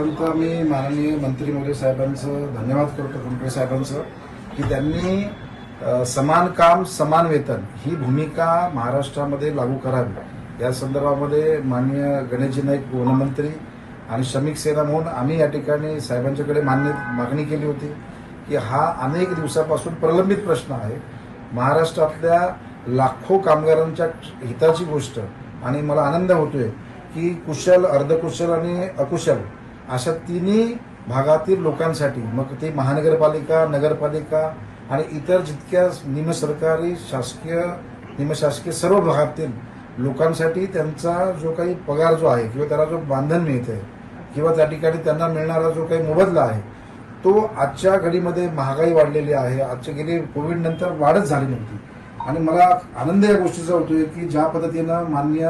प्रथमतः मी माननीय मंत्री महोदय साहेबांचं धन्यवाद करतो, फडणवीस साहेबांचं, की त्यांनी समान काम समान वेतन ही भूमिका महाराष्ट्रामध्ये लागू करावी। या संदर्भामध्ये माननीय गणेशजी नाईक वनमंत्री आणि श्रमिक सेना म्हणून आम्ही या ठिकाणी साहेबांच्याकडे मागणी केली होती की हा अनेक दिवसापासून प्रलंबित प्रश्न आहे। महाराष्ट्रातल्या लाखो कामगारांच्या हिताची गोष्ट आणि मला आनंद होतोय की कुशल, अर्धकुशल आणि अकुशल अशा तिन्ही भागातील लोकांसाठी, मग ते महानगरपालिका, नगरपालिका आणि इतर जितक्या निमसरकारी, शासकीय, निमशासकीय सर्व भागातील लोकांसाठी त्यांचा जो काही पगार जो आहे किंवा त्याला जो बांधन मिळते किंवा त्या ठिकाणी त्यांना मिळणारा जो काही मोबदला आहे तो आजच्या घडीमध्ये महागाई वाढलेली आहे, आजच्या गेली कोविड नंतर वाढच झाली नव्हती। आणि मला आनंद या गोष्टीचा होतोय की ज्या पद्धतीनं माननीय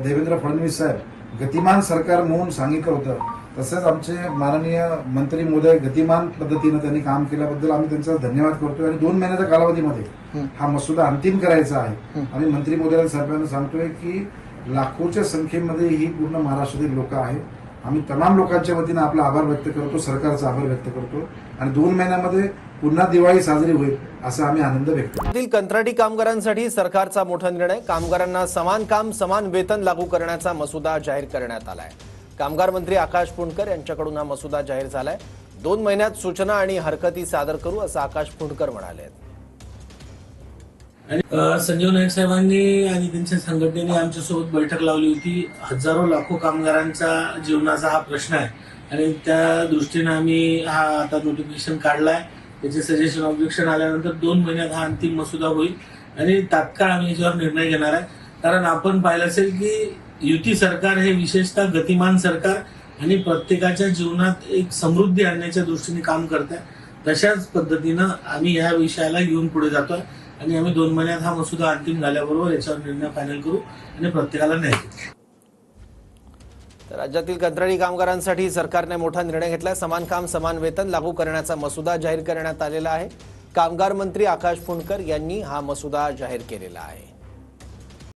देवेंद्र फडणवीस साहेब गतिमान सरकार म्हणून सांगितलं होतं, तसंच आमचे माननीय मंत्री महोदय गतिमान पद्धतीनं त्यांनी काम केल्याबद्दल आम्ही त्यांचा धन्यवाद करतोय। आणि 2 महिन्याच्या कालावधीमध्ये हा मसुदा अंतिम करायचा आहे। आम्ही मंत्री महोदय साहेबांना सांगतोय की लाखोच्या संख्येमध्ये ही पूर्ण महाराष्ट्रातील लोक आहेत। आम्ही तमाम लोकांच्या वतीनं आपला आभार व्यक्त करतो, सरकारचा आभार व्यक्त करतो आणि 2 महिन्यामध्ये पुन्हा दिवाळी साजरी होईल असा आम्ही आनंद व्यक्त करतो। कंत्राटी कामगारांसाठी सरकारचा मोठा निर्णय, कामगारांना समान काम समान वेतन लागू करण्याचा मसुदा जाहीर करण्यात आलाय। कामगार मंत्री आकाश फुंडकर यांच्याकडून हा मसुदा जाहीर झालाय। 2 महिन्यात सूचना आणि हरकती सादर करू असं आकाश फुंडकर म्हणाले। संजीव नाईक साहेबांनी आणि त्यांच्या संघटनेने आमच्यासोबत बैठक लावली होती। हजारो लाखो कामगारांचा जीवनाचा हा प्रश्न आहे आणि त्या दृष्टीने आम्ही हा आता नोटिफिकेशन काढलाय। त्याचे सजेशन, ऑब्जेक्शन आल्यानंतर 2 महिन्यात हा अंतिम मसुदा होईल आणि तात्काळ आम्ही याच्यावर निर्णय घेणार आहे। कारण आपण पाहिलं असेल की युती सरकार हे विशेषतः गतिमान सरकार आणि प्रत्येकाच्या जीवनात एक समृद्धी आणण्याच्या दृष्टीने काम करत आहे। तशाच पद्धतीनं आम्ही या विषयाला घेऊन पुढे जातोय आणि आम्ही 2 महिन्यात हा मसुदा अंतिम झाल्याबरोबर याच्यावर निर्णय फायनल करू आणि प्रत्येकाला न्याय देऊ। तर राज्यातील कंत्राटी कामगारांसाठी सरकारने मोठा निर्णय घेतलाय। समान काम समान वेतन लागू करण्याचा मसुदा जाहीर करण्यात आलेला आहे। कामगार मंत्री आकाश फुंडकर यांनी हा मसुदा जाहीर केलेला आहे।